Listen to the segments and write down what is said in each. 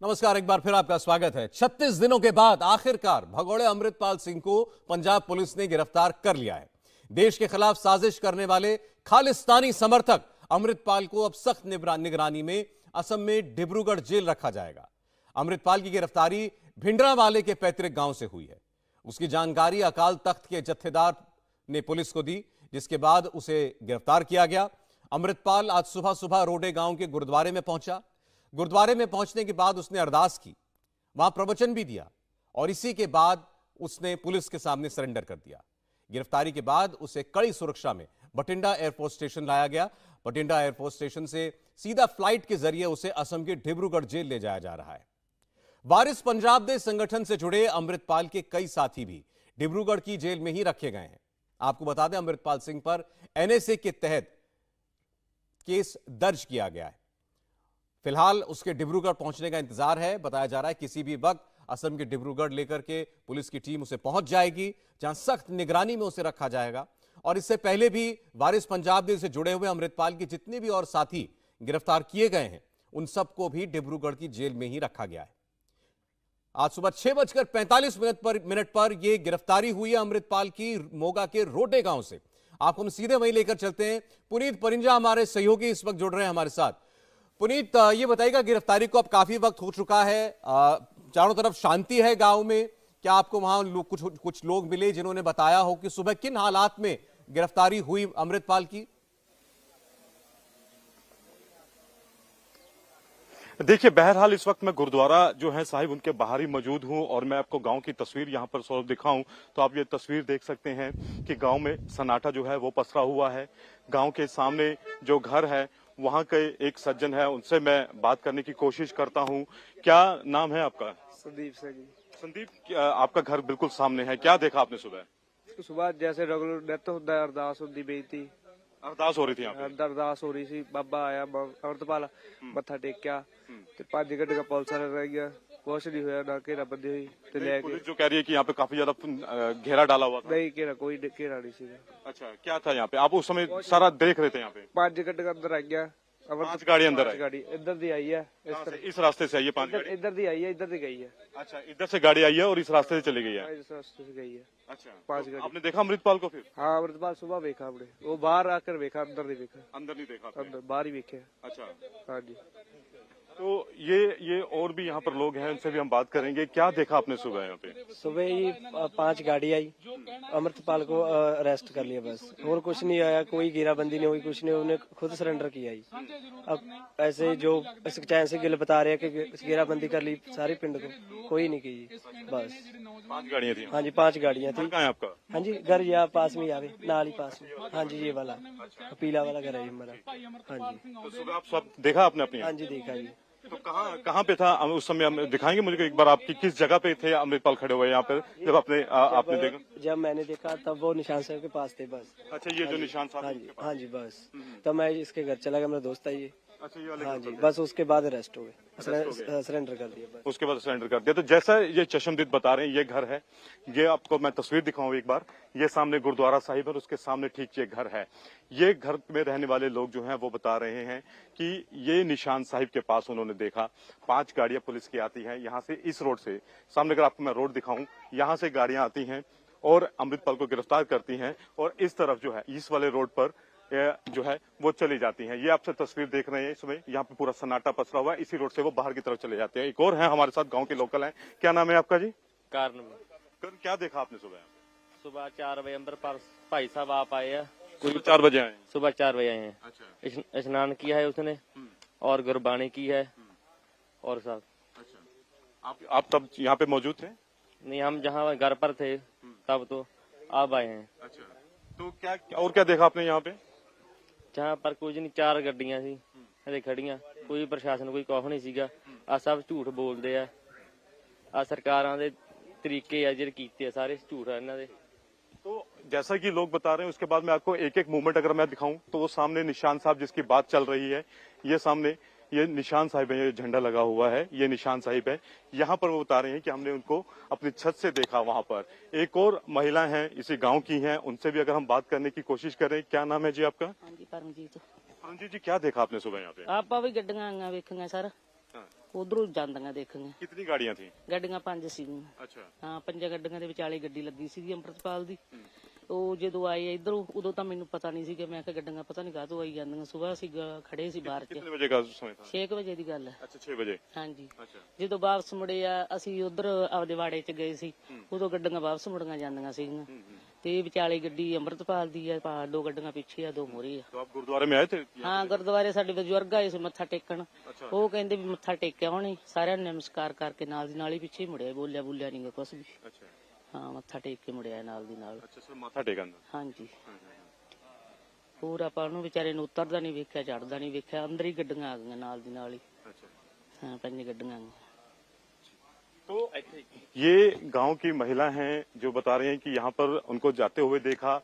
नमस्कार, एक बार फिर आपका स्वागत है। 36 दिनों के बाद आखिरकार भगोड़े अमृतपाल सिंह को पंजाब पुलिस ने गिरफ्तार कर लिया है। देश के खिलाफ साजिश करने वाले खालिस्तानी समर्थक अमृतपाल को अब सख्त निगरानी में असम में डिब्रूगढ़ जेल रखा जाएगा। अमृतपाल की गिरफ्तारी भिंडरावाले के पैतृक गांव से हुई है। उसकी जानकारी अकाल तख्त के जत्थेदार ने पुलिस को दी, जिसके बाद उसे गिरफ्तार किया गया। अमृतपाल आज सुबह सुबह रोडे गांव के गुरुद्वारे में पहुंचा। गुरुद्वारे में पहुंचने के बाद उसने अरदास की, वहां प्रवचन भी दिया और इसी के बाद उसने पुलिस के सामने सरेंडर कर दिया। गिरफ्तारी के बाद उसे कड़ी सुरक्षा में बठिंडा एयरफोर्स स्टेशन लाया गया। बठिंडा एयरफोर्स स्टेशन से सीधा फ्लाइट के जरिए उसे असम के डिब्रूगढ़ जेल ले जाया जा रहा है। वारिस पंजाब दे संगठन से जुड़े अमृतपाल के कई साथी भी डिब्रूगढ़ की जेल में ही रखे गए हैं। आपको बता दें, अमृतपाल सिंह पर एनएसए के तहत केस दर्ज किया गया है। फिलहाल उसके डिब्रूगढ़ पहुंचने का इंतजार है। बताया जा रहा है किसी भी वक्त असम के डिब्रूगढ़ लेकर के पुलिस की टीम उसे पहुंच जाएगी, जहां सख्त निगरानी में उसे रखा जाएगा। और इससे पहले भी वारिस पंजाब से जुड़े हुए अमृतपाल के जितने भी और साथी गिरफ्तार किए गए हैं, उन सबको भी डिब्रूगढ़ की जेल में ही रखा गया है। आज सुबह 6:45 पर यह गिरफ्तारी हुई है अमृतपाल की, मोगा के रोडे गांव से। आपको हम सीधे वहीं लेकर चलते हैं। पुनीत परिंजा हमारे सहयोगी इस वक्त जुड़ रहे हैं हमारे साथ। पुनीत, ये बताइएगा, गिरफ्तारी को अब काफी वक्त हो चुका है, चारों तरफ शांति है गांव में। क्या आपको वहां कुछ लोग मिले जिन्होंने बताया हो कि सुबह किन हालात में गिरफ्तारी हुई अमृतपाल की? देखिए, बहरहाल इस वक्त मैं गुरुद्वारा जो है साहिब उनके बाहर ही मौजूद हूं और मैं आपको गांव की तस्वीर यहां पर सौरभ दिखाऊं तो आप ये तस्वीर देख सकते हैं कि गांव में सन्नाटा जो है वो पसरा हुआ है। गांव के सामने जो घर है वहां के एक सज्जन है, उनसे मैं बात करने की कोशिश करता हूं। क्या नाम है आपका? संदीप से जी। संदीप, आपका घर बिल्कुल सामने है, क्या देखा आपने सुबह? सुबह जैसे रेगुलर डेथ होता है, अरदास होती बेईती, अरदास हो रही थी यहाँ पे? अरदास हो रही थी। बाबा आया अमृतपाल मत्था टेकिया ते 5 घंटे का पुलिस रह गया, कुछ नहीं हुआ, ना घेरा बंदी हुई ते ले गए। पुलिस जो कह रही है कि यहाँ पे काफी ज्यादा घेरा डाला हुआ था। नहीं घेरा, कोई घेरा नहीं सी। अच्छा, क्या था यहाँ पे? आप उस समय सारा देख रहे थे यहाँ पे? 5 घंटे का अंदर आ गया। 5 गाड़ी अंदर आई? गाड़ी इधर दी आई है, इस रास्ते से आई है 5 गाड़ी? इधर दी आई है, इधर दी गई है। अच्छा, इधर से गाड़ी आई है और इस रास्ते से चली गई है? इस रास्ते से गई है। अच्छा, 5 तो गाड़ी। आपने देखा अमृतपाल को फिर? हाँ, अमृतपाल सुबह देखा हमने, वो बाहर आकर देखा, अंदर नहीं देखा। अंदर नहीं देखा आपने? अंदर बाहर ही देखे। अच्छा, हाँ जी। तो ये और भी यहाँ पर लोग हैं, उनसे भी हम बात करेंगे। क्या देखा आपने सुबह यहाँ पे? सुबह ही 5 गाड़ी आई, अमृतपाल को अरेस्ट कर लिया, बस और कुछ नहीं आया। कोई घेराबंदी नहीं हुई, कुछ नहीं, उन्हें खुद सरेंडर किया ही। अब ऐसे जो चैन से गिल बता रहे हैं कि घेराबंदी कर ली सारी पिंड को, कोई नहीं की, बस 5 गाड़ियाँ थी? हाँ जी, 5 गाड़ियाँ थी। कहाँ है आपका? हाँ जी, घर यहाँ पास में आवे, नाल ही पास में। हाँ जी, ये वाला पीला वाला घर है हमारा। हाँ जी, तो सुबह आप सब देखा आपने अपनी? हाँ जी, देखा जी। तो कहाँ पे था उस समय? हम दिखाएंगे मुझे एक बार, आपकी किस जगह पे थे अमृतपाल खड़े हुए यहाँ पे जब आपने देखा? जब मैंने देखा तब वो निशान साहब के पास थे, बस। अच्छा, ये जो निशान साहब? हाँ जी, हाँ जी, बस। तब मैं इसके घर चला गया, मेरा दोस्त है ये। अच्छा, ये वाले? हाँ जी, बस उसके बाद अरेस्ट हो गए, सरेंडर कर दिया बस। उसके बाद सरेंडर कर दिया। तो जैसा ये चशमदीद बता रहे हैं, ये घर है, ये आपको मैं तस्वीर दिखाऊं एक बार। ये सामने गुरुद्वारा साहिब है, उसके सामने ठीक ये घर है। ये घर में रहने वाले लोग जो हैं वो बता रहे हैं कि ये निशान साहिब के पास उन्होंने देखा 5 गाड़ियां पुलिस की आती हैं यहाँ से, इस रोड से। सामने अगर आपको मैं रोड दिखाऊं, यहाँ से गाड़ियां आती हैं और अमृतपाल को गिरफ्तार करती हैं और इस तरफ जो है, इस वाले रोड पर जो है वो चली जाती हैं। ये आपसे तस्वीर देख रहे हैं, इसमें यहाँ पे पूरा सन्नाटा पसरा हुआ है। इसी रोड से वो बाहर की तरफ चले जाते हैं। एक और है हमारे साथ, गांव के लोकल हैं। क्या नाम है आपका जी? कारण में क्या देखा आपने सुबह? सुबह 4 बजे अमृतपाल भाई साहब आप आए हैं। कोई 4 बजे आए? सुबह 4 बजे आए हैं। अच्छा, स्नान किया है उसने और गुरबानी की है और सब। अच्छा, आप तब यहाँ पे मौजूद थे? नहीं, हम जहाँ घर पर थे तब तो अब आए हैं। अच्छा, तो क्या और क्या देखा आपने यहाँ पे? जहाँ पर कुछ नहीं, 4 ਗੱਡੀਆਂ ਸੀ ਹਲੇ ਖੜੀਆਂ, ਕੋਈ ਪ੍ਰਸ਼ਾਸਨ ਕੋਈ ਕੁਛ ਨਹੀਂ ਸੀਗਾ। ਆ ਸਭ ਝੂਠ ਬੋਲਦੇ ਆ, ਆ ਸਰਕਾਰਾਂ ਦੇ ਤਰੀਕੇ ਆ ਜਿਹੜੇ ਕੀਤੇ ਆ ਸਾਰੇ ਝੂਠ ਆ ਇਹਨਾਂ ਦੇ। तो जैसा कि लोग बता रहे हैं, उसके बाद मैं आपको एक एक मूवमेंट अगर मैं दिखाऊं तो वो सामने निशान साहब जिसकी बात चल रही है, ये सामने ये निशान साहिब है, ये झंडा लगा हुआ है, ये निशान साहिब है। यहाँ पर वो बता रहे हैं कि हमने उनको अपनी छत से देखा। वहां पर एक और महिला हैं, इसी गांव की हैं, उनसे भी अगर हम बात करने की कोशिश करें। क्या नाम है जी आपका? हाँ जी, परमजीत। परमजीत जी, क्या देखा आपने सुबह यहाँ पे? ਆਪਾਂ ਵੀ ਗੱਡੀਆਂ ਆਈਆਂ ਵੇਖੀਆਂ ਸਰ। ਉਧਰੋਂ ਜਾਂਦੀਆਂ ਦੇਖੀਆਂ। कितनी गाड़ियां थी? ਗੱਡੀਆਂ 5 ਸੀਗੀਆਂ। अच्छा ਹਾਂ 5 ਗੱਡੀਆਂ ਦੇ ਵਿਚਾਲੇ ਗੱਡੀ ਲੱਗੀ ਸੀਗੀ ਅੰਮ੍ਰਿਤਪਾਲ ਦੀ। ਉਹ ਜਦੋਂ ਆਏ ਇਧਰੋਂ ਉਦੋਂ ਤਾਂ ਮੈਨੂੰ ਪਤਾ ਨਹੀਂ ਸੀ ਕਿ ਮੈਂ ਕਿ ਗੱਡੀਆਂ ਪਤਾ ਨਹੀਂ ਕਾਹਤੋਂ ਆਈ ਜਾਂਦੀਆਂ। ਸਵੇਰ ਸੀਗਾ ਖੜੇ ਸੀ ਬਾਹਰ 'ਚ। कितने बजे का समय था? 6 ਵਜੇ ਦੀ ਗੱਲ ਹੈ। अच्छा 6 बजे। ਹਾਂਜੀ अच्छा ਜਦੋਂ ਵਾਪਸ ਮੁੜੇ ਆ ਅਸੀਂ ਉਧਰ ਆਪਦੇ ਵਾੜੇ 'ਚ ਗਏ ਸੀ ਉਦੋਂ ਗੱਡੀਆਂ ਵਾਪਸ ਮੁੜੀਆਂ ਜਾਂਦੀਆਂ ਸੀਗੀਆਂ ਤੇ ਵਿਚਾਲੇ ਗੱਡੀ ਅੰਮ੍ਰਿਤਪਾਲ ਦੀ ਆ 2 ਗੱਡੀਆਂ ਪਿੱਛੇ ਆ 2 ਮੋਰੇ ਆ। तो आप गुरुद्वारे में आए थे? ਹਾਂ ਗੁਰਦੁਆਰੇ ਸਾਡੇ ਬਜ਼ੁਰਗ ਆਏ ਸੀ ਮੱਥਾ ਟੇਕਣ। ਉਹ ਕਹਿੰਦੇ ਵੀ ਮੱਥਾ ਟੇਕਿਆ ਹੋਣੀ ਸਾਰਿਆਂ ਨੇ ਨਮਸਕਾਰ ਕਰਕੇ ਨਾਲ ਦੀ ਨਾਲ ਹੀ ਪਿੱਛੇ ਹੀ ਮੁੜਿਆ ਬੋਲਿਆ ਨਹੀਂ ਕੁਛ ਵੀ। अच्छा ਹਾਂ ਮੱਥਾ ਟੇਕ ਕੇ ਮੁੜਿਆ ਨਾਲ ਦੀ ਨਾਲ। अच्छा सर माथा टेका अंदर? ਹਾਂਜੀ ਹੋਰ ਆਪਾਂ ਨੂੰ ਵਿਚਾਰੇ ਨੂੰ ਉਤਰਦਾ ਨਹੀਂ ਵੇਖਿਆ ਚੜਦਾ ਨਹੀਂ ਵੇਖਿਆ ਅੰਦਰ ਹੀ ਗੱਡੀਆਂ ਆ ਗਈਆਂ ਨਾਲ ਦੀ ਨਾਲ ਹੀ। अच्छा ਹਾਂ 5 ਗੱਡੀਆਂ ਆ ਗਈਆਂ। तो ये गांव की महिला हैं जो बता रही हैं कि यहाँ पर उनको जाते हुए देखा।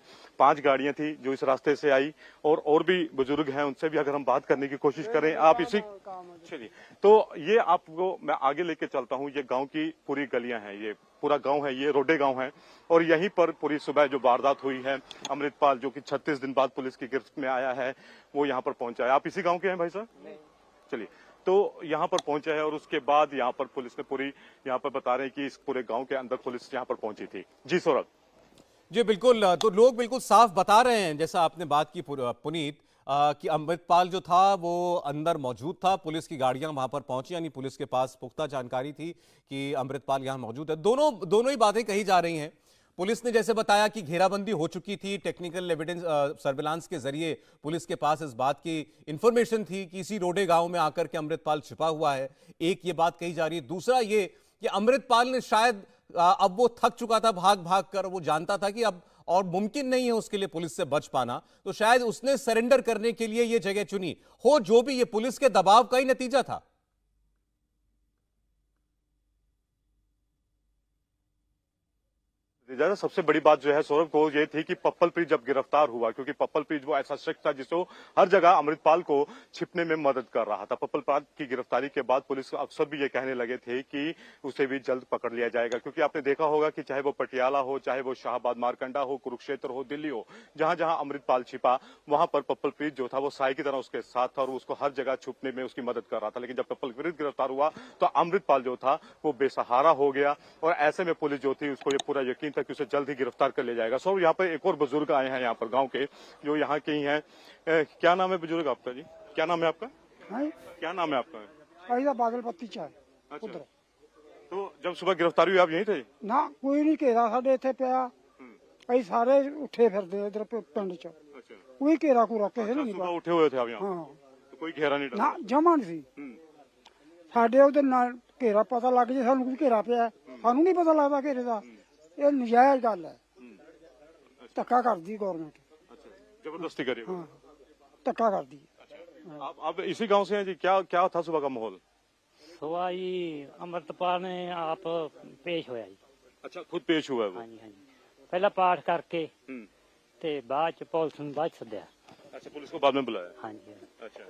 5 गाड़ियां थी जो इस रास्ते से आई और भी बुजुर्ग हैं उनसे भी अगर हम बात करने की कोशिश करें आप इसी चलिए तो ये आपको मैं आगे लेके चलता हूँ। ये गांव की पूरी गलियां हैं ये पूरा गांव है ये रोडे गांव है और यहीं पर पूरी सुबह जो वारदात हुई है अमृतपाल जो कि 36 दिन बाद पुलिस की गिरफ्त में आया है वो यहाँ पर पहुंचा है। आप इसी गाँव के हैं भाई साहब? चलिए तो यहाँ पर पहुंचा है और उसके बाद यहाँ पर पुलिस ने पूरी यहाँ पर बता रहे हैं कि इस पूरे गांव के अंदर पुलिस यहाँ पर पहुंची थी। जी सौरभ जी बिल्कुल, तो लोग बिल्कुल साफ बता रहे हैं जैसा आपने बात की पुनीत कि अमृतपाल जो था वो अंदर मौजूद था। पुलिस की गाड़ियां वहां पर पहुंची यानी पुलिस के पास पुख्ता जानकारी थी कि अमृतपाल यहां मौजूद है। दोनों ही बातें कही जा रही हैं। पुलिस ने जैसे बताया कि घेराबंदी हो चुकी थी, टेक्निकल एविडेंस सर्विलांस के जरिए पुलिस के पास इस बात की इंफॉर्मेशन थी कि इसी रोडे गांव में आकर के अमृतपाल छिपा हुआ है। एक ये बात कही जा रही है। दूसरा ये कि अमृतपाल ने शायद अब वो थक चुका था भाग भाग कर, वो जानता था कि अब और मुमकिन नहीं है उसके लिए पुलिस से बच पाना, तो शायद उसने सरेंडर करने के लिए ये जगह चुनी हो। जो भी ये पुलिस के दबाव का ही नतीजा था। ज्यादा सबसे बड़ी बात जो है सौरभ को ये थी कि पप्पलप्रीत जब गिरफ्तार हुआ क्योंकि पप्पलप्रीत वो ऐसा शख्स था जिसको हर जगह अमृतपाल को छिपने में मदद कर रहा था। पप्पलप्रीत की गिरफ्तारी के बाद पुलिस अफसर भी ये कहने लगे थे कि उसे भी जल्द पकड़ लिया जाएगा क्योंकि आपने देखा होगा कि चाहे वो पटियाला हो, चाहे वो शाहबाद मारकंडा हो, कुरुक्षेत्र हो, दिल्ली हो, जहां जहां अमृतपाल छिपा वहां पर पप्पलप्रीत जो था वो साई की तरह उसके साथ था और उसको हर जगह छुपने में उसकी मदद कर रहा था। लेकिन जब पप्पलप्रीत गिरफ्तार हुआ तो अमृतपाल जो था वो बेसहारा हो गया और ऐसे में पुलिस जो थी उसको ये पूरा यकीन था कि उसे जल्द ही गिरफ्तार कर लिया जाएगा। सर यहाँ पर एक और बुजुर्ग आए हैं यहाँ पर गांव के जो यहाँ के ही हैं। क्या नाम है बुजुर्ग आपका? जी क्या नाम है आपका? क्या नाम है आपका? बादल पत्ती चाय अच्छा। उधर तो जब सुबह गिरफ्तारी हुई आप यहीं थे? ना कोई नहीं घेरा साडे इत्थे पिया ਅਸੀਂ ਸਾਰੇ ਉੱਠੇ ਫਿਰਦੇ ਇਧਰ ਪਿੰਡ ਚ अच्छा ਕੋਈ ਘੇਰਾ ਕੋ ਰੱਖੇ ਹੈ ਨਹੀਂ सुबह उठे हुए थे आप यहाँ? ਹਾਂ तो कोई घेरा नहीं ਨਾ डाला? ਜਮਾ ਨਹੀਂ ਸੀ ਸਾਡੇ ਉਹਦੇ ਨਾਲ ਘੇਰਾ ਪਤਾ ਲੱਗ ਜੇ ਸਾਨੂੰ ਕੋਈ ਘੇਰਾ ਪਿਆ ਸਾਨੂੰ ਨਹੀਂ ਪਤਾ ਲੱਗਦਾ ਘੇਰੇ ਦਾ ਇਹ ਨਜਾਇਜ਼ ਗੱਲ ਹੈ ਧੱਕਾ ਕਰਦੀ ਗਵਰਨਮੈਂਟ अच्छा जबरदस्ती करी हुई। ਹਾਂ ਧੱਕਾ ਕਰਦੀ आप इसी गांव से हैं जी? क्या क्या था सुबह का माहौल? ਸੁਆ ਜੀ ਅੰਮ੍ਰਿਤਪਾਲ ਨੇ ਆਪ ਪੇਸ਼ ਹੋਇਆ ਜੀ। अच्छा खुद पेश हुआ है वो? ਹਾਂਜੀ ਹਾਂਜੀ ਪਹਿਲਾਂ ਪਾਠ ਕਰਕੇ हम्म। ਤੇ ਬਾਅਦ ਚ ਪੁਲਿਸ ਨੂੰ ਬਾਅਦ 'ਚ ਸੱਦਿਆ। अच्छा पुलिस को बाद में बुलाया? ਹਾਂਜੀ अच्छा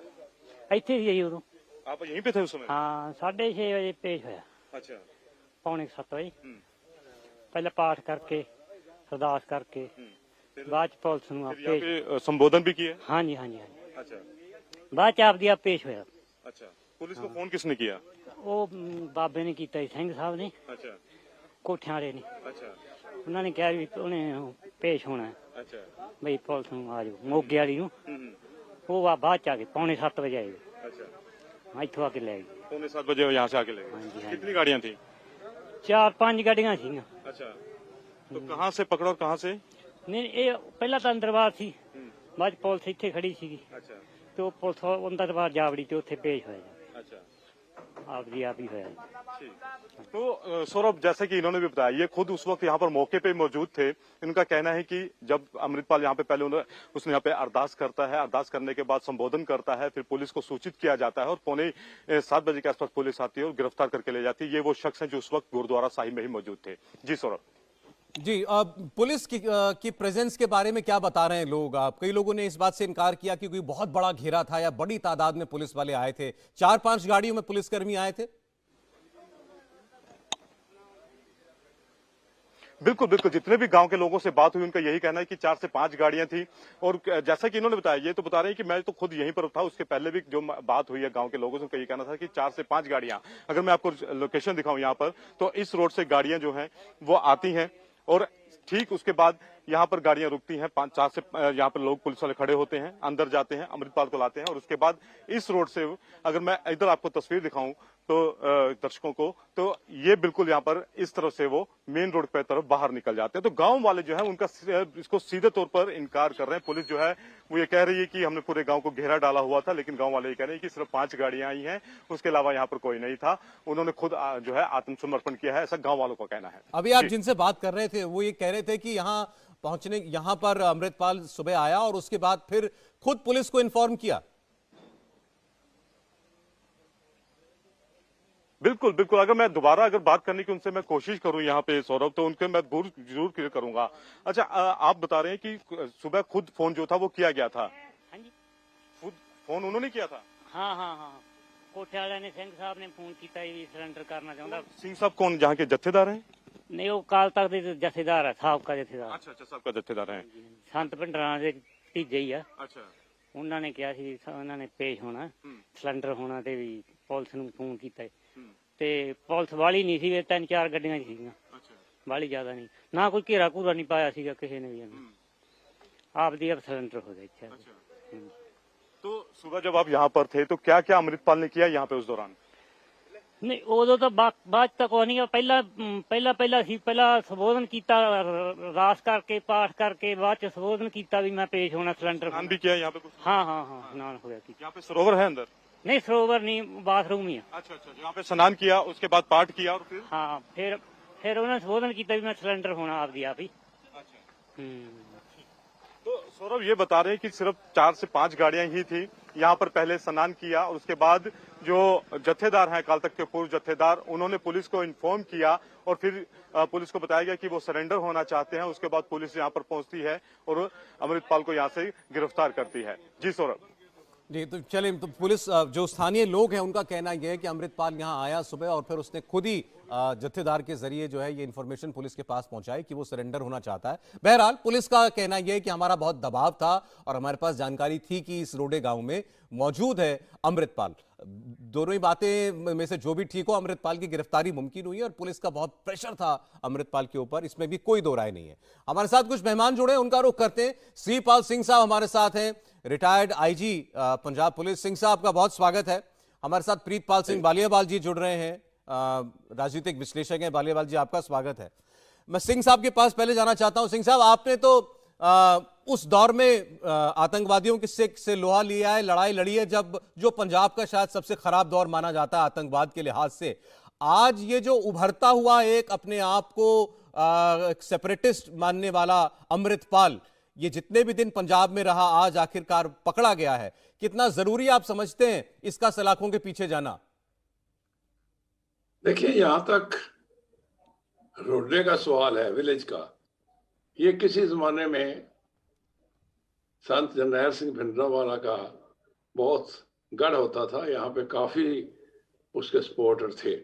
ਇੱਥੇ ਹੀ ਜੀ ਉਦੋਂ आप यहीं पे थे उस समय? ਹਾਂ 6:30 ਵਜੇ ਪੇਸ਼ ਹੋਇਆ अच्छा ਪੌਣੇ 7 ਵਜੇ हम्म। ਪਹਿਲਾਂ ਪਾਠ ਕਰਕੇ ਅਰਦਾਸ ਕਰਕੇ ਬਾਅਦ ਚ ਪੁਲਿਸ ਨੂੰ ਆਪ फिर यहाँ ਪੇਸ਼ पे संबोधन भी किया? ਹਾਂਜੀ ਹਾਂਜੀ ਹਾਂਜੀ अच्छा ਬਾਅਦ ਚ ਆਪਦੀ ਆਪ ਪੇਸ਼ ਹੋਇਆ। अच्छा पुलिस को फोन किसने किया? ਉਹ ਬਾਬੇ ਨੇ ਕੀਤਾ ਜੀ ਸਿੰਘ ਸਾਹਿਬ ਨੇ अच्छा ਕੋਠਿਆਂ ਵਾਲੇ ਨੇ अच्छा ਉਹਨਾਂ ਨੇ ਕਿਹਾ ਵੀ ਉਹਨੇ ਪੇਸ਼ ਹੋਣਾ ਹੈ, अच्छा ਬਈ ਪੁਲਿਸ ਨੂੰ ਆ ਜਾਓ ਮੋਗੇ ਵਾਲੀ ਨੂੰ। हम्म। ਉਹ ਆ ਬਾਅਦ ਚ ਆ ਕੇ ਪੌਣੇ 7 ਵਜੇ ਆਏ अच्छा ਇੱਥੋਂ ਆ ਕੇ ਲੈ ਗਏ। 7:45 बजे यहाँ से आके ले हाँ जी, गए। हाँ कितनी गाड़ियाँ थी? 4-5 ਗੱਡੀਆਂ ਸੀਗੀਆਂ। अच्छा तो कहाँ से पकड़ा और कहाँ से? ਨਹੀਂ ਇਹ ਪਹਿਲਾਂ ਤਾਂ ਅੰਦਰਵਾਰ ਸੀ ਬਾਅਦ 'ਚ ਪੁਲਿਸ ਇੱਥੇ ਖੜੀ ਸੀਗੀ अच्छा ਤੇ ਉਹ ਪੁਲਿਸ ਅੰਦਰਵਾਰ ਜਾਵੜੀ ਤੇ ਉੱਥੇ ਪੇਸ਼ ਹੋਇਆ ਜੀ। अच्छा ਆਪਦੀ ਆਪ ਹੀ ਹੋਇਆ ਜੀ। ठीक। तो सौरभ जैसे कि इन्होंने भी बताया ये खुद उस वक्त यहाँ पर मौके पे मौजूद थे। इनका कहना है कि जब अमृतपाल यहाँ पे पहले उसने यहाँ पे अरदास करता है, अरदास करने के बाद संबोधन करता है, फिर पुलिस को सूचित किया जाता है और 6:45 बजे के आसपास पुलिस आती है और गिरफ्तार करके ले जाती है। ये वो शख्स हैं जो उस वक्त गुरुद्वारा साहिब में ही मौजूद थे। जी सौरभ जी पुलिस की प्रेजेंस के बारे में क्या बता रहे हैं लोग? कई लोगों ने इस बात से इनकार किया कि कोई बहुत बड़ा घेरा था या बड़ी तादाद में पुलिस वाले आए थे। 4-5 गाड़ियों में पुलिसकर्मी आए थे। बिल्कुल बिल्कुल, जितने भी गांव के लोगों से बात हुई उनका यही कहना है कि 4 से 5 गाड़ियां थी। और जैसा कि इन्होंने बताया, ये तो बता रहे हैं कि मैं तो खुद यहीं पर था, उसके पहले भी जो बात हुई है गांव के लोगों से, उनका यही कहना था कि 4 से 5 गाड़ियां, अगर मैं आपको लोकेशन दिखाऊं यहाँ पर, तो इस रोड से गाड़ियां जो है वो आती हैं और ठीक उसके बाद यहाँ पर गाड़ियां रुकती हैं। 4 से यहाँ पर लोग पुलिस वाले खड़े होते हैं, अंदर जाते हैं, अमृतपाल को लाते हैं और उसके बाद इस रोड से, अगर मैं इधर आपको तस्वीर दिखाऊं तो दर्शकों को, तो ये बिल्कुल यहाँ पर इस तरफ से वो मेन रोड पे तरफ बाहर निकल जाते हैं। तो गांव वाले जो है उनका इसको सीधे तौर पर इनकार कर रहे हैं। पुलिस जो है वो ये कह रही है कि हमने पूरे गांव को घेरा डाला हुआ था, लेकिन गांव वाले ये कह रहे हैं कि सिर्फ 5 गाड़ियां आई हैं, उसके अलावा यहाँ पर कोई नहीं था। उन्होंने खुद जो है आत्मसमर्पण किया है, ऐसा गांव वालों का कहना है। अभी आप जिनसे बात कर रहे थे वो ये कह रहे थे कि यहाँ पर अमृतपाल सुबह आया और उसके बाद फिर खुद पुलिस को इन्फॉर्म किया। बिल्कुल बिल्कुल, अगर मैं दोबारा बात करने की उनसे मैं कोशिश करूं यहाँ पे सौरभ, तो उनके मैं जरूर क्लियर करूंगा। अच्छा, आप बता रहे हैं कि सुबह खुद फोन जो था वो किया गया था? हाँ जी, खुद फोन उन्होंने किया था? हाँ हाँ हाँ, कोठे वाले ने सिंह साहब ने फोन किया भी सिलेंडर करना चाहता। सिंह साहब कौन, जहाँ के जत्थेदार हैं? नहीं, वो काल तक दे जथेदार है, साहब का जथेदार। अच्छा अच्छा, सबका जत्थेदार है। संत पिंडरां ਦੇ ਤੀਜੇ ਹੀ ਆ। अच्छा, ਉਹਨਾਂ ਨੇ ਕਿਹਾ ਸੀ ਉਹਨਾਂ ਨੇ ਪੇਸ਼ ਹੋਣਾ, ਸਿਲੰਡਰ ਹੋਣਾ ਤੇ ਵੀ ਪੁਲਿਸ ਨੂੰ ਫੋਨ ਕੀਤਾ ਤੇ ਪੁਲਿਸ ਵਾਲੀ ਨਹੀਂ ਸੀ, 3-4 ਗੱਡੀਆਂ ਸੀਗੀਆਂ, अच्छा, ਵਾਲੀ ਜ਼ਿਆਦਾ ਨਹੀਂ, ਨਾ ਕੋਈ ਘੇਰਾ ਘੂਰਾ ਨਹੀਂ ਪਾਇਆ ਸੀਗਾ ਕਿਸੇ ਨੇ ਵੀ। ਆਪਦੀ ਆਪ ਸਿਲੰਡਰ ਹੋ ਗਿਆ ਇੱਥੇ। अच्छा। तो सुबह जब आप यहाँ पर थे तो क्या क्या अमृतपाल ने किया यहाँ पे उस दौरान? ਨਹੀਂ, ਉਦੋਂ ਤਾਂ ਬਾਅਦ ਤੱਕ ਕੋਈ ਨਹੀਂ, ਪਹਿਲਾਂ ਸੰਬੋਧਨ ਕੀਤਾ, ਰਾਸ ਕਰਕੇ ਪਾਠ ਕਰਕੇ ਬਾਅਦ ਚ ਸੰਬੋਧਨ ਕੀਤਾ ਵੀ ਮੈਂ ਪੇਸ਼ ਹੋਣਾ ਸਿਲੰਡਰ। स्नान भी किया यहाँ पे कुछ? हाँ हाँ हाँ, स्नान हो गया। यहाँ पे सरोवर है अंदर? नहीं, सरोवर नहीं, बाथरूम ही है। अच्छा अच्छा, यहाँ पे स्नान किया, उसके बाद पाठ किया और फिर? हाँ, फिर उन्होंने संबोधन किया भी मैं सिलेंडर होना आपदी आप ही। अच्छा। तो सौरभ ये बता रहे हैं कि सिर्फ 4 से 5 गाड़ियां ही थी, यहाँ पर पहले स्नान किया और उसके बाद जो जत्थेदार हैं, अकाल तख्त के पूर्व जत्थेदार, उन्होंने पुलिस को इन्फॉर्म किया और फिर पुलिस को बताया गया कि वो सरेंडर होना चाहते हैं। उसके बाद पुलिस यहाँ पर पहुंचती है और अमृतपाल को यहाँ से गिरफ्तार करती है। जी सौरभ जी, तो चलिए, तो पुलिस जो स्थानीय लोग हैं उनका कहना यह है कि अमृतपाल यहां आया सुबह और फिर उसने खुद ही जत्थेदार के जरिए जो है ये इन्फॉर्मेशन पुलिस के पास पहुंचाई कि वो सरेंडर होना चाहता है। बहरहाल पुलिस का कहना यह है कि हमारा बहुत दबाव था और हमारे पास जानकारी थी कि इस रोडे गांव में मौजूद है अमृतपाल। दोनों ही बातें में से जो भी ठीक हो, अमृतपाल की गिरफ्तारी मुमकिन हुई है और पुलिस का बहुत प्रेशर था अमृतपाल के ऊपर, इसमें भी कोई दो राय नहीं है। हमारे साथ कुछ मेहमान जुड़े, उनका रुख करते हैं। श्रीपाल सिंह साहब हमारे साथ हैं, retired IG Punjab police. Singh साहब का बहुत स्वागत है। हमारे साथ प्रीतपाल सिंह बालियावाल जी जुड़ रहे हैं, राजनीतिक विश्लेषक हैं। बालियावाल जी, आपका स्वागत है। मैं सिंह साहब के पास पहले जाना चाहता हूं। सिंह साहब, आपने तो उस दौर में आतंकवादियों से लोहा लिया है, लड़ाई लड़ी है, जब जो पंजाब का शायद सबसे खराब दौर माना जाता है आतंकवाद के लिहाज से। आज ये जो उभरता हुआ एक अपने आप को सेपरेटिस्ट मानने वाला अमृतपाल, ये जितने भी दिन पंजाब में रहा, आज आखिरकार पकड़ा गया है, कितना जरूरी आप समझते हैं इसका सलाखों के पीछे जाना? देखिए, यहां तक रोडे का सवाल है, विलेज का, ये किसी जमाने में संत जरनैल सिंह भिंडरांवाला का बहुत गढ़ होता था। यहाँ पे काफी उसके सपोर्टर थे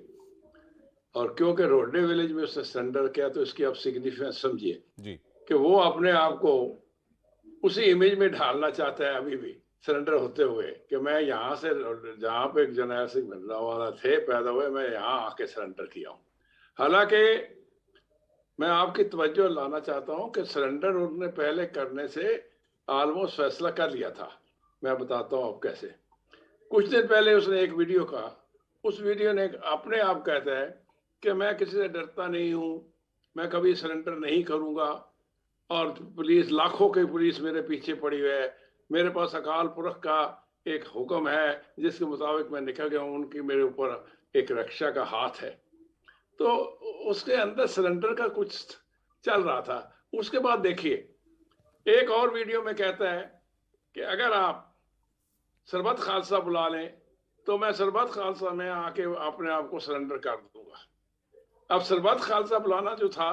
और क्योंकि रोडे विलेज में उसने सरेंडर किया तो इसकी आप सिग्निफिकेंस समझिए कि वो अपने आप को उसी इमेज में ढालना चाहता है अभी भी सरेंडर होते हुए कि मैं यहाँ से, जहाँ पे जरनैल सिंह भिंडरांवाला थे पैदा हुए, मैं यहाँ आके सरेंडर किया हूँ। हालांकि मैं आपकी तवज्जो लाना चाहता हूँ कि सरेंडर उन्होंने पहले करने से ऑलमोस्ट फैसला कर लिया था। मैं बताता हूँ आप कैसे। कुछ दिन पहले उसने एक वीडियो का, उस वीडियो ने अपने आप कहता है कि मैं किसी से डरता नहीं हूँ, मैं कभी सरेंडर नहीं करूँगा और पुलिस, लाखों की पुलिस मेरे पीछे पड़ी हुई है, मेरे पास अकाल पुरख का एक हुक्म है जिसके मुताबिक मैं निकल गया हूँ, उनकी मेरे ऊपर एक रक्षा का हाथ है। तो उसके अंदर सरेंडर का कुछ चल रहा था। उसके बाद देखिए, एक और वीडियो में कहता है कि अगर आप सरबत खालसा बुला लें तो मैं सरबत खालसा में आके अपने आप को सरेंडर कर दूंगा। अब सरबत खालसा बुलाना जो था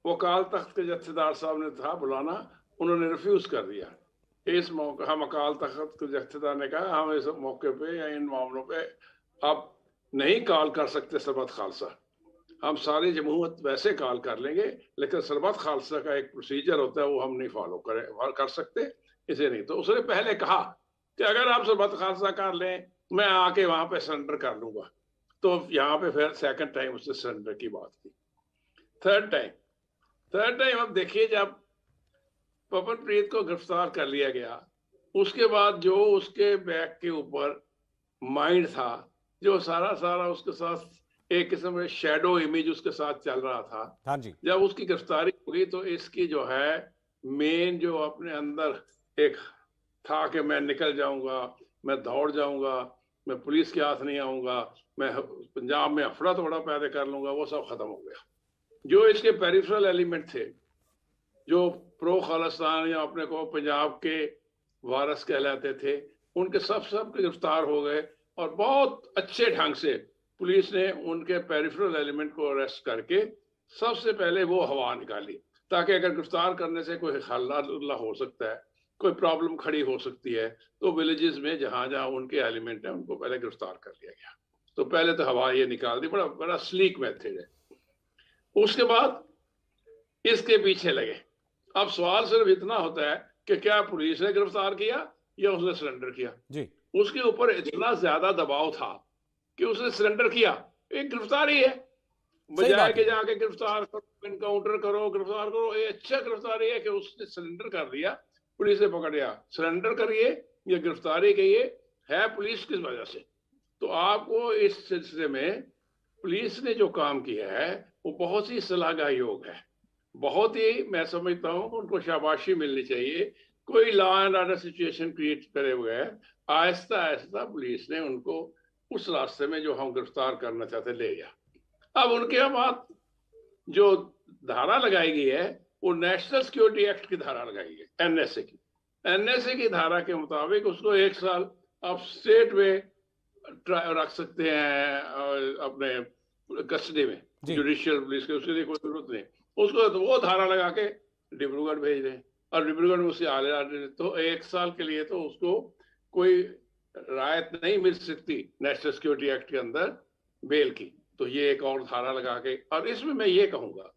वो अकाल तख्त के जत्थेदार साहब ने था बुलाना, उन्होंने रिफ्यूज कर दिया। इस मौके हम अकाल तख्त के जत्थेदार ने कहा हम इस मौके पे या इन मामलों पे अब नहीं कॉल कर सकते सरबत खालसा। हम सारी जमहूरियत वैसे कॉल कर लेंगे, लेकिन सरबत खालसा का एक प्रोसीजर होता है, वो हम नहीं फॉलो कर सकते, इसे नहीं। तो उसने पहले कहा कि अगर आप सरबत खालसा कर लें, मैं आके वहां पे सरेंडर कर लूंगा। तो यहाँ पे फिर सेकंड टाइम उसने सरेंडर की बात की। थर्ड टाइम अब देखिए, जब पवनप्रीत को गिरफ्तार कर लिया गया, उसके बाद जो उसके बैग के ऊपर माइंड था, जो सारा उसके साथ एक किस्म में शैडो इमेज उसके साथ चल रहा था, हाँ जी, जब उसकी गिरफ्तारी हुई तो इसकी जो है मेन जो अपने अंदर एक था कि मैं निकल जाऊंगा, मैं दौड़ जाऊंगा, मैं पुलिस के हाथ नहीं आऊंगा, मैं पंजाब में अफड़ा तोड़ा पैदा कर लूंगा, वो सब खत्म हो गया। जो इसके पेरिफेरल एलिमेंट थे, जो प्रो खालिस्तान या अपने को पंजाब के वारस कहलाते थे, उनके सब गिरफ्तार हो गए और बहुत अच्छे ढंग से पुलिस ने उनके पेरिफेरल एलिमेंट को अरेस्ट करके सबसे पहले वो हवा निकाली, ताकि अगर गिरफ्तार करने से कोई हल्ला हो सकता है, कोई प्रॉब्लम खड़ी हो सकती है, तो विलेजेस में जहां जहां उनके एलिमेंट है उनको पहले गिरफ्तार कर लिया गया। तो पहले तो हवा ये निकाल दी, बड़ा स्लीक मेथड है। उसके बाद इसके पीछे लगे। अब सवाल सिर्फ इतना होता है कि क्या पुलिस ने गिरफ्तार किया या उसने सरेंडर किया जी। उसके ऊपर इतना ज्यादा दबाव था कि उसने सरेंडर किया। एक गिरफ्तारी है, बजाय के जाके गिरफ्तार करो, इनकाउंटर करो, गिरफ्तार करो, ये अच्छा गिरफ्तारी है कि उसने सरेंडर कर दिया, पुलिस ने पकड़ लिया। सरेंडर करिए या गिरफ्तारी करिए, है पुलिस किस वजह से। तो आपको इस सिलसिले में पुलिस ने जो काम किया है वो बहुत ही सलाहगा योग है, बहुत ही, मैं समझता हूँ उनको शाबाशी मिलनी चाहिए। कोई law and order situation create करे बगैर आहिस्ता आहिस्ता पुलिस ने उनको उस रास्ते में जो हम गिरफ्तार करना चाहते ले गया। अब उनके बाद जो धारा लगाई गई है वो नेशनल सिक्योरिटी एक्ट की धारा लगाई है, एनएसए की धारा के मुताबिक उसको 1 साल आप स्टेट में रख सकते हैं, अपने कस्टडी में, जुडिशियल पुलिस के, उसके लिए कोई जरूरत नहीं। उसको तो वो धारा लगा के डिब्रूगढ़ भेज दें और डिब्रूगढ़ में उसे आले तो 1 साल के लिए तो उसको कोई रायत नहीं मिल सकती नेशनल सिक्योरिटी एक्ट के अंदर बेल की। तो ये एक और धारा लगा के, और इसमें मैं ये कहूंगा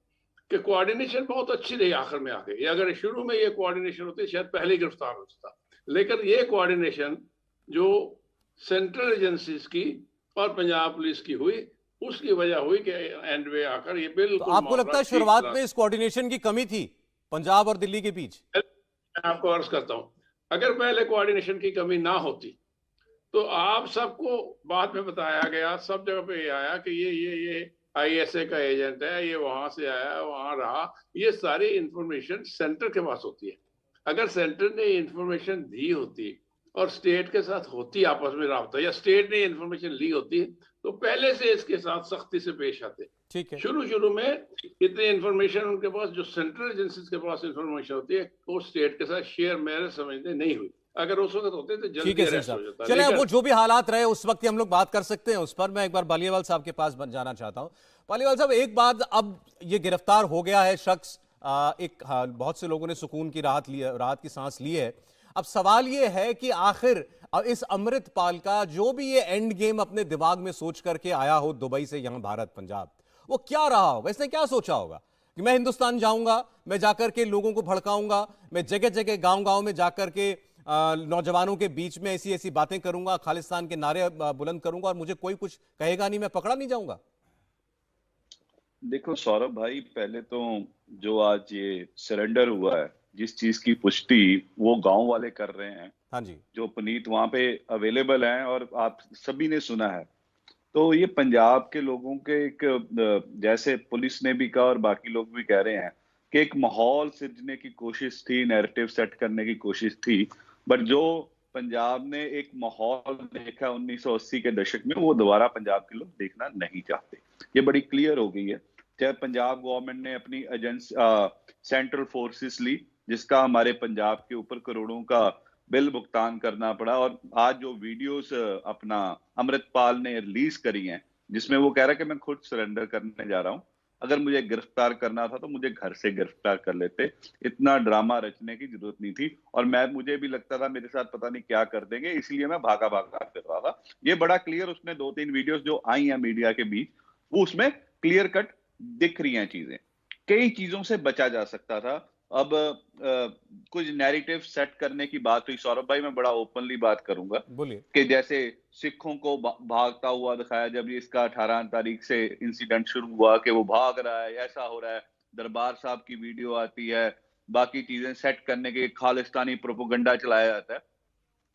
कि कोऑर्डिनेशन बहुत अच्छी रही आखिर में आके। ये अगर शुरू में ये कोऑर्डिनेशन होती शायद पहले गिरफ्तार होता, लेकिन ये कोऑर्डिनेशन जो सेंट्रल एजेंसीज की और पंजाब पुलिस की हुई, उसकी वजह हुई कि एंड में आकर ये बिल्कुल। तो आपको लगता है शुरुआत में इस कोऑर्डिनेशन की कमी थी पंजाब और दिल्ली के बीच? मैं आपको अर्ज करता हूं, अगर पहले कोऑर्डिनेशन की कमी ना होती तो आप सबको बाद में बताया गया, सब जगह पे ये आया कि ये आईएसए का एजेंट है, ये वहां से आया, वहां रहा। ये सारी इंफॉर्मेशन सेंटर के पास होती है। अगर सेंटर ने इंफॉर्मेशन दी होती और स्टेट के साथ होती आपस में राब्ता, या स्टेट ने इंफॉर्मेशन ली होती, तो पहले से इसके साथ सख्ती से पेश आते। ठीक है, शुरू में इतनी इंफॉर्मेशन उनके पास, जो सेंट्रल एजेंसीज के पास इंफॉर्मेशन होती है, वो स्टेट के साथ शेयर मेरे समझने नहीं हुई। अगर उस वक्त होते तो जल्दी अरेस्ट हो जाता। चले, वो जो भी हालात रहे उस वक्त हम लोग बात कर सकते हैं उस पर। मैं एक बार पालीवाल साहब के पास जाना चाहता हूं। पालीवाल साहब, एक बात, अब ये गिरफ्तार हो गया है शख्स, बहुत से लोगों ने सुकून की राहत की सांस ली है। अब सवाल ये है कि आखिर इस अमृतपाल का जो भी ये एंड गेम अपने दिमाग में सोच करके आया हो दुबई से यहां भारत पंजाब, वो क्या रहा होगा? इसने क्या सोचा होगा कि मैं हिंदुस्तान जाऊंगा, मैं जाकर के लोगों को भड़काऊंगा, मैं जगह जगह गांव में जाकर के नौजवानों के बीच में ऐसी ऐसी बातें करूंगा, खालिस्तान के नारे बुलंद करूंगा और मुझे कोई कुछ कहेगा नहीं, मैं पकड़ा नहीं जाऊंगा। देखो सौरभ भाई, पहले तो जो आज ये सरेंडर हुआ है, जिस चीज की पुष्टि वो गांव वाले कर रहे हैं, हाँ जी, जो पुनीत वहां पे अवेलेबल हैं और आप सभी ने सुना है, तो ये पंजाब के लोगों के एक, जैसे पुलिस ने भी कहा और बाकी लोग भी कह रहे हैं कि एक माहौल सिरजने की कोशिश थी, नैरेटिव सेट करने की कोशिश थी, बट जो पंजाब ने एक माहौल देखा 1980 के दशक में, वो दोबारा पंजाब के लोग देखना नहीं चाहते। ये बड़ी क्लियर हो गई है। चाहे पंजाब गवर्नमेंट ने अपनी एजेंसी सेंट्रल फोर्सेस ली, जिसका हमारे पंजाब के ऊपर करोड़ों का बिल भुगतान करना पड़ा, और आज जो वीडियोस अपना अमृतपाल ने रिलीज करी हैं, जिसमें वो कह रहा है कि मैं खुद सरेंडर करने जा रहा हूं, अगर मुझे गिरफ्तार करना था तो मुझे घर से गिरफ्तार कर लेते, इतना ड्रामा रचने की जरूरत नहीं थी। और मुझे भी लगता था मेरे साथ पता नहीं क्या कर देंगे, इसलिए मैं भागा कर रहा था। ये बड़ा क्लियर, उसने 2-3 वीडियोस जो आई हैं मीडिया के बीच, वो उसमें क्लियर कट दिख रही हैं चीजें, कई चीजों से बचा जा सकता था। अब कुछ नैरेटिव सेट करने की बात हुई, सौरभ भाई मैं बड़ा ओपनली बात करूंगा बोलिए। कि जैसे सिखों को भागता हुआ दिखाया, जब ये इसका 18 तारीख से इंसिडेंट शुरू हुआ कि वो भाग रहा है, ऐसा हो रहा है, दरबार साहब की वीडियो आती है, बाकी चीजें सेट करने के खालिस्तानी प्रोपोगंडा चलाया जाता है,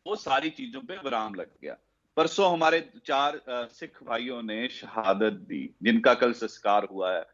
वो सारी चीजों पे विराम लग गया। परसों हमारे 4 सिख भाइयों ने शहादत दी, जिनका कल संस्कार हुआ है।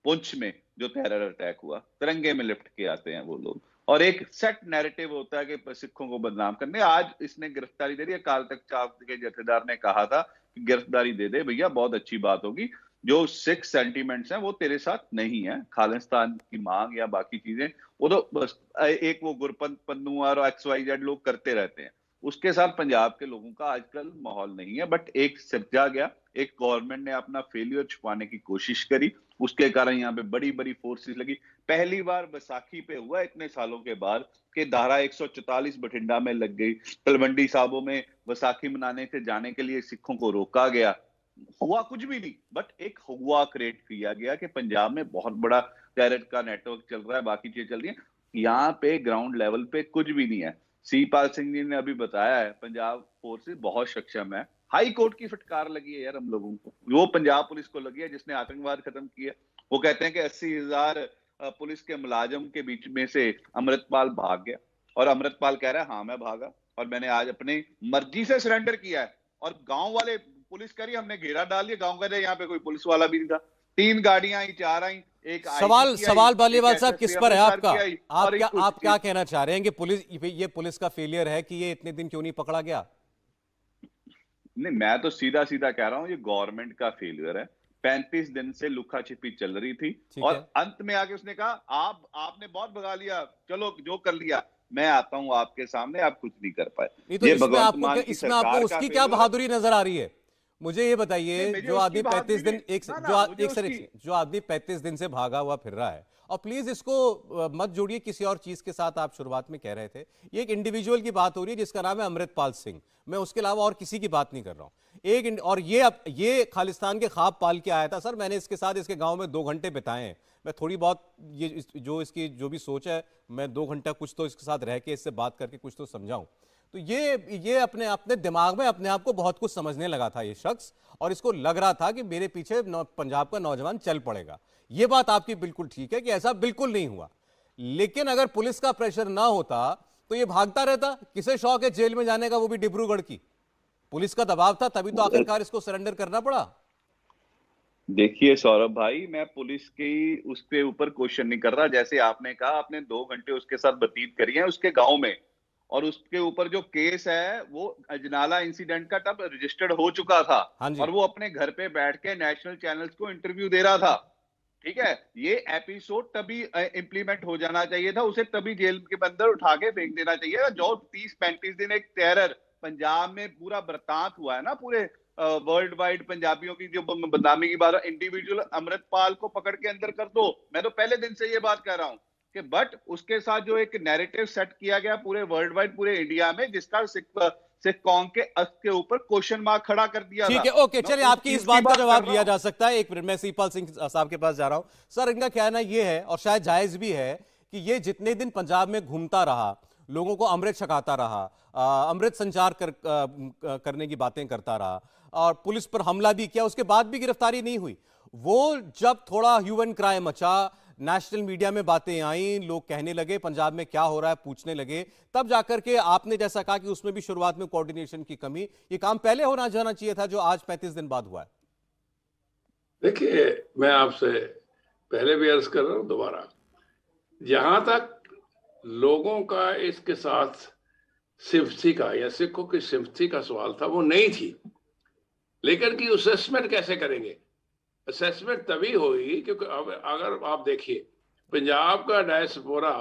पुंछ में जो टेरर अटैक हुआ, तिरंगे में लिपट के आते हैं वो लोग, और एक सेट नैरेटिव होता है कि सिखों को बदनाम करने। आज इसने गिरफ्तारी दे दी, अकाल तख्त चाप के जथेदार ने कहा था कि गिरफ्तारी दे दे भैया, बहुत अच्छी बात होगी, जो सिख सेंटीमेंट्स हैं वो तेरे साथ नहीं है, खालिस्तान की मांग या बाकी चीजें वो तो बस एक वो गुरपंथ पन्नू और XYZ लोग करते रहते हैं, उसके साथ पंजाब के लोगों का आजकल माहौल नहीं है। बट एक सिरजा गया, एक गवर्नमेंट ने अपना फेलियर छुपाने की कोशिश करी, उसके कारण यहाँ पे बड़ी बड़ी फोर्सेस लगी। पहली बार बैसाखी पे हुआ इतने सालों के बाद कि धारा 144 बठिंडा में लग गई, तलवंडी साबो में बैसाखी मनाने से जाने के लिए सिखों को रोका गया, हुआ कुछ भी नहीं, बट एक हुआ क्रिएट किया गया कि पंजाब में बहुत बड़ा टेरर का नेटवर्क चल रहा है, बाकी चीजें चल रही हैं। यहाँ पे ग्राउंड लेवल पे कुछ भी नहीं है। सीपाल सिंह जी ने अभी बताया है पंजाब फोर्सेस बहुत सक्षम है, हाई कोर्ट की फटकार लगी है यार हम लोगों को, वो पंजाब पुलिस को लगी है जिसने आतंकवाद खत्म किया। वो कहते हैं कि 80,000 पुलिस के मुलाजिम के बीच में से अमृतपाल भाग गया, और अमृतपाल कह रहा है हाँ मैं भागा और मैंने आज अपनी मर्जी से सरेंडर किया है, और गांव वाले पुलिस करी, हमने घेरा डाल दिया, गांव का यहाँ पे कोई पुलिस वाला भी नहीं था, 3 गाड़ियां आई, 4 आई, एक सवाल बालीवाल साहब किस पर है आपका? आप क्या कहना चाह रहे हैं कि पुलिस का फेलियर है कि ये इतने दिन क्यों नहीं पकड़ा गया? नहीं, मैं तो सीधा सीधा कह रहा हूं ये गवर्नमेंट का फेलियर है। 35 दिन से लुका छिपी चल रही थी और अंत में आके उसने कहा आपने बहुत भगा लिया, चलो जो कर लिया, मैं आता हूं आपके सामने, आप कुछ नहीं कर पाए। तो इसमें आपको उसकी क्या बहादुरी नजर आ रही है? मुझे ये बताइए, जो आदमी 35 दिन जो आदमी 35 दिन से भागा हुआ फिर रहा है, और प्लीज इसको मत जोड़िए किसी और चीज के साथ, आप शुरुआत में कह रहे थे ये एक इंडिविजुअल की बात हो रही है जिसका नाम है अमृतपाल सिंह, मैं उसके अलावा और किसी की बात नहीं कर रहा हूं। और ये खालिस्तान के ख्वाब पाल के आया था सर, मैंने इसके साथ इसके गांव में 2 घंटे बिताए हैं, मैं थोड़ी बहुत ये इसकी जो भी सोच है, मैं 2 घंटा कुछ तो इसके साथ रह के इससे बात करके कुछ तो समझाऊं। तो ये अपने दिमाग में अपने आप को बहुत कुछ समझने लगा था ये शख्स, और इसको लग रहा था कि मेरे पीछे पंजाब का नौजवान चल पड़ेगा। ये बात आपकी बिल्कुल ठीक है कि ऐसा बिल्कुल नहीं हुआ, लेकिन अगर पुलिस का प्रेशर ना होता तो ये भागता रहता। किसे शौक है जेल में जाने का, वो भी डिब्रूगढ़ की? पुलिस का दबाव था, तभी तो आखिरकार इसको सरेंडर करना पड़ा। देखिए सौरभ भाई, मैं पुलिस की उसके ऊपर क्वेश्चन नहीं कर रहा, जैसे आपने कहा आपने 2 घंटे उसके साथ व्यतीत करी है उसके गांव में, और उसके ऊपर जो केस है वो अजनाला इंसिडेंट का तब रजिस्टर्ड हो चुका था, और वो अपने घर पे बैठ के नेशनल चैनल्स को इंटरव्यू दे रहा था। ठीक है, ये एपिसोड तभी इंप्लीमेंट हो जाना चाहिए था, उसे तभी जेल के अंदर उठा के फेंक देना चाहिए। जो 30-35 दिन एक टेरर पंजाब में पूरा बर्तांत हुआ है ना, पूरे वर्ल्ड वाइड पंजाबियों की जो बदनामी की बात, इंडिविजुअल अमृतपाल को पकड़ के अंदर कर दो, मैं तो पहले दिन से ये बात कर रहा हूं कि बट उसके साथ जो एक नैरेटिव सेट किया गया पूरे वर्ल्ड वाइड, पूरे इंडिया में, जिसका सिख कौम के ऊपर क्वेश्चन मार्क खड़ा कर दिया। ठीक है, ओके, चलिए आपकी इस बात का जवाब लिया जा सकता है। एक मिनट, मैं सीपाल सिंह साहब के पास जा रहा हूं। सर, इनका कहना ये है, और शायद जायज भी है, कि ये जितने दिन पंजाब में घूमता रहा, लोगों को अमृत छकाता रहा, अमृत संचार करने की बातें करता रहा, और पुलिस पर हमला भी किया, उसके बाद भी गिरफ्तारी नहीं हुई। वो जब थोड़ा ह्यू एंड क्राई मचा, नेशनल मीडिया में बातें आई, लोग कहने लगे पंजाब में क्या हो रहा है, पूछने लगे, तब जाकर के आपने जैसा कहा कि उसमें भी शुरुआत में कोऑर्डिनेशन की कमी, ये काम पहले होना जाना चाहिए था, जो आज 35 दिन बाद हुआ है। देखिए, मैं आपसे पहले भी अर्ज कर रहा हूं, दोबारा, जहां तक लोगों का इसके साथ सिंपैथी का या सिखों की सिंपैथी का सवाल था, वो नहीं थी, लेकिन कि असेसमेंट कैसे करेंगे? असेसमेंट तभी होगी क्योंकि अगर आप देखिए, पंजाब का डायस्पोरा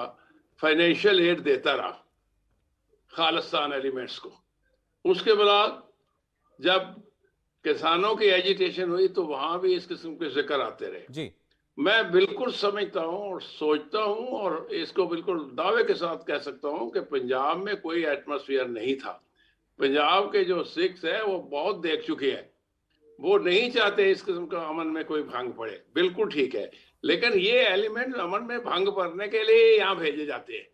फाइनेंशियल एड देता रहा खालिस्तान एलिमेंट्स को, उसके बाद जब किसानों की एजिटेशन हुई तो वहां भी इस किस्म के जिक्र आते रहे जी। मैं बिल्कुल समझता हूं और सोचता हूं और इसको बिल्कुल दावे के साथ कह सकता हूं कि पंजाब में कोई एटमॉस्फेयर नहीं था। पंजाब के जो सिख्स है वो बहुत देख चुके हैं वो नहीं चाहते इस किस्म का अमन में कोई भंग पड़े, बिल्कुल ठीक है। लेकिन ये एलिमेंट अमन में भंग पड़ने के लिए यहाँ भेजे जाते हैं,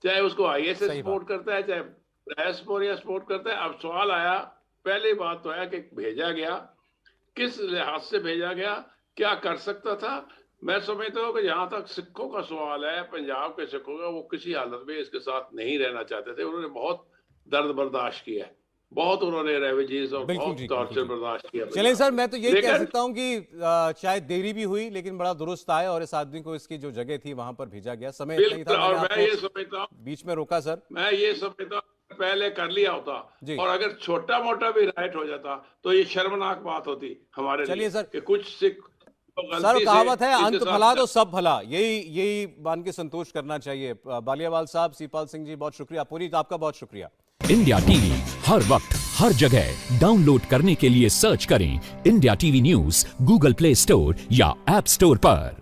चाहे उसको आईएसएस सपोर्ट करता है, चाहे सपोर्ट करता है। अब सवाल आया, पहली बात तो है कि भेजा गया, किस लिहाज से भेजा गया, क्या कर सकता था। मैं समझता हूँ कि जहां तक सिखों का सवाल है, पंजाब के सिखों का, वो किसी हालत में इसके साथ नहीं रहना चाहते थे। उन्होंने बहुत दर्द बर्दाश्त किया है, बहुत उन्होंने रेवेजीज और बहुत टॉर्चर बर्दाश्त किया। चलें सर, मैं तो यही कह सकता हूं कि शायद देरी भी हुई लेकिन बड़ा दुरुस्त आया और इस आदमी को इसकी जो जगह थी वहां पर भेजा गया। समय इतना ही था, और मैं ये समझता हूं, बीच में रोका सर, मैं ये समझता हूं पहले कर लिया होता, और अगर छोटा मोटा भी राइट हो जाता तो ये शर्मनाक बात होती हमारे लिए। चलिए सर, कि कुछ सिख सर कहावत है अंत भला तो सब भला, यही मान के संतोष करना चाहिए। बालियावाल साहब, सीपाल सिंह जी, बहुत शुक्रिया। पुनीत, आपका बहुत शुक्रिया। इंडिया टीवी हर वक्त हर जगह डाउनलोड करने के लिए सर्च करें India TV news Google play store या ऐप स्टोर पर।